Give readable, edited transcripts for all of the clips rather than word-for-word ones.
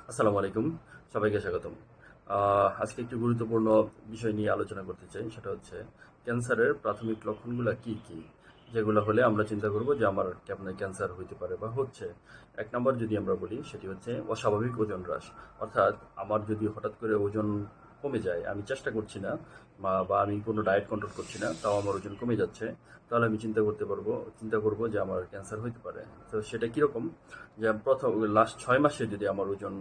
আসসালামু আলাইকুম, সবাইকে স্বাগতম। আজকে একটি গুরুত্বপূর্ণ বিষয় নিয়ে আলোচনা করতে চাই। সেটা হচ্ছে ক্যান্সারের প্রাথমিক লক্ষণগুলো কি কি, যেগুলো হলে আমরা চিন্তা করব যে আমার আপনার ক্যান্সার হইতে পারে বা হচ্ছে। এক নম্বর যদি আমরা বলি, সেটি হচ্ছে অস্বাভাবিক ওজন হ্রাস। অর্থাৎ আমার যদি হঠাৎ করে ওজন কমে যায়, আমি চেষ্টা করছি না বা আমি কোনো ডায়েট কন্ট্রোল করছি না, তাও আমার ওজন কমে যাচ্ছে, তাহলে আমি চিন্তা করব যে আমার ক্যান্সার হইতে পারে। তো সেটা কীরকম? যে প্রথম লাস্ট 6 মাসে যদি আমার ওজন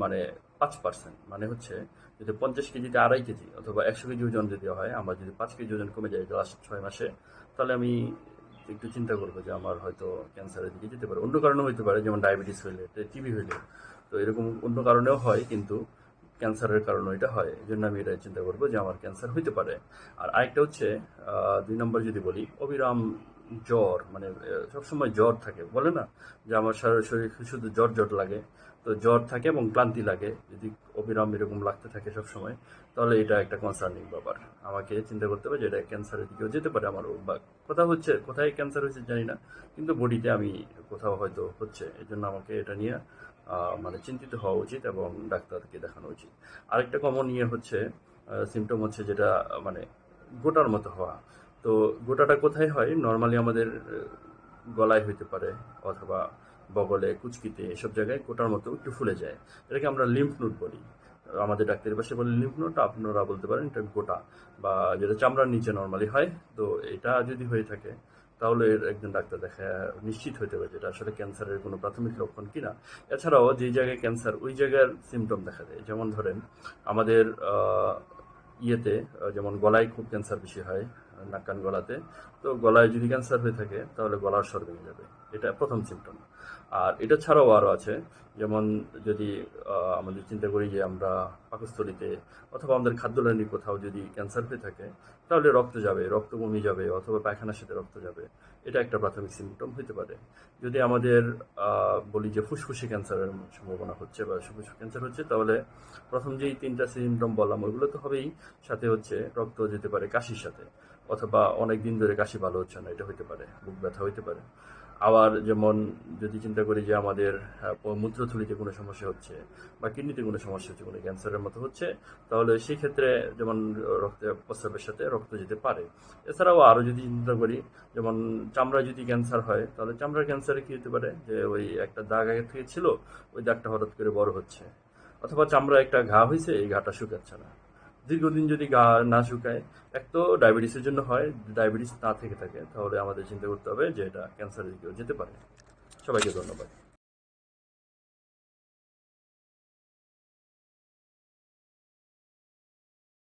মানে 5%, মানে হচ্ছে যদি 50 কেজিতে 2.5 কেজি অথবা 100 কেজি ওজন যদি হয়, আমার যদি 5 কেজি ওজন কমে যায় লাস্ট 6 মাসে, তাহলে আমি একটু চিন্তা করবো যে আমার হয়তো ক্যান্সারের দিকে যেতে পারে। অন্য কারণেও হতে পারে, যেমন ডায়াবেটিস হইলে, টিবি হইলে। তো এরকম অন্য কারণেও হয়, কিন্তু ক্যান্সারের কারণে এটা হয়। এই জন্য আমি এটা চিন্তা করবো যে আমার ক্যান্সার হইতে পারে। আর আরেকটা হচ্ছে, 2 নম্বর যদি বলি, অবিরাম জ্বর, মানে সবসময় জ্বর থাকে, বলে না যে আমার সারা শরীর শুধু জ্বর জ্বর লাগে। তো জ্বর থাকে এবং ক্লান্তি লাগে, যদি অবিরাম এরকম লাগতে থাকে সব সময়, তাহলে এটা একটা কনসার্নিং ব্যাপার। আমাকে চিন্তা করতে হবে যে এটা ক্যান্সারের দিকেও যেতে পারে আমার। বা কোথাও হচ্ছে, কোথায় ক্যান্সার হয়েছে জানি না, কিন্তু বডিতে আমি কোথাও হয়তো হচ্ছে। এই জন্য আমাকে এটা নিয়ে মানে চিন্তিত হওয়া উচিত এবং ডাক্তারকে দেখানো উচিত। আরেকটা কমন ইয়ে হচ্ছে, সিমটম হচ্ছে যেটা মানে গোটার মতো হওয়া। তো গোটাটা কোথায় হয়? নর্মালি আমাদের গলায় হইতে পারে, অথবা বগলে, কুচকিতে, এসব জায়গায় গোটার মতো একটু ফুলে যায়। এটাকে আমরা লিম্ফ নোড বলি। আমাদের ডাক্তারি ভাষায় বলে লিম্ফ নোড, আপনারা বলতে পারেন এটা গোটা, বা যেটা চামড়ার নিচে নর্মালি হয়। তো এটা যদি হয়ে থাকে, তাহলে এর একজন ডাক্তার দেখা নিশ্চিত হইতে হবে যেটা আসলে ক্যান্সারের কোনো প্রাথমিক লক্ষণ কিনা। এছাড়াও যেই জায়গায় ক্যান্সার, ওই জায়গার সিমটম দেখা যায়। যেমন ধরেন আমাদের ইয়েতে, যেমন গলায় খুব ক্যান্সার বেশি হয়, নাক কান গলাতে। তো গলায় যদি ক্যান্সার হয়ে থাকে, তাহলে গলার স্বর ভেঙে যাবে। এটা প্রথম সিমটম। আর এটা ছাড়াও আরও আছে। যেমন যদি আমাদের চিন্তা করি যে আমরা পাকস্থলীতে অথবা আমাদের খাদ্যনালীর কোথাও যদি ক্যান্সার হয়ে থাকে, তাহলে রক্ত যাবে, রক্ত বমি যাবে, অথবা পায়খানার সাথে রক্ত যাবে। এটা একটা প্রাথমিক সিমটম হতে পারে। যদি আমাদের বলি যে ফুসফুসে ক্যান্সারের সম্ভাবনা হচ্ছে বা ফুসফুস ক্যান্সার হচ্ছে, তাহলে প্রথম যেই 3টা সিমটম বললাম ওইগুলো তো হবেই, সাথে হচ্ছে রক্ত যেতে পারে কাশির সাথে, অথবা অনেক দিন ধরে কাশি ভালো হচ্ছে না, এটা হতে পারে, বুক ব্যথা হতে পারে। আবার যেমন যদি চিন্তা করি যে আমাদের মূত্রথলিতে কোনো সমস্যা হচ্ছে, বা কিডনিতে কোনো সমস্যা হচ্ছে, কোনো ক্যান্সারের মতো হচ্ছে, তাহলে সেই ক্ষেত্রে যেমন রক্তে প্রস্রাবের সাথে রক্ত যেতে পারে। এছাড়াও আরও যদি চিন্তা করি, যেমন চামড়ায় যদি ক্যান্সার হয়, তাহলে চামড়ার ক্যান্সারে কী হতে পারে, যে ওই একটা দাগ আগে থেকে ছিল, ওই দাগটা হঠাৎ করে বড় হচ্ছে। অথবা চামড়ায় একটা ঘা হয়েছে, এই ঘাটা শুকাচ্ছে না। দীর্ঘদিন যদি গা না শুকায়, এক তো ডায়াবেটিসের জন্য হয়, ডায়াবেটিস না থেকে থাকে, তাহলে আমাদের চিন্তা করতে হবে যে এটা ক্যান্সারের দিকেও যেতে পারে। সবাইকে ধন্যবাদ।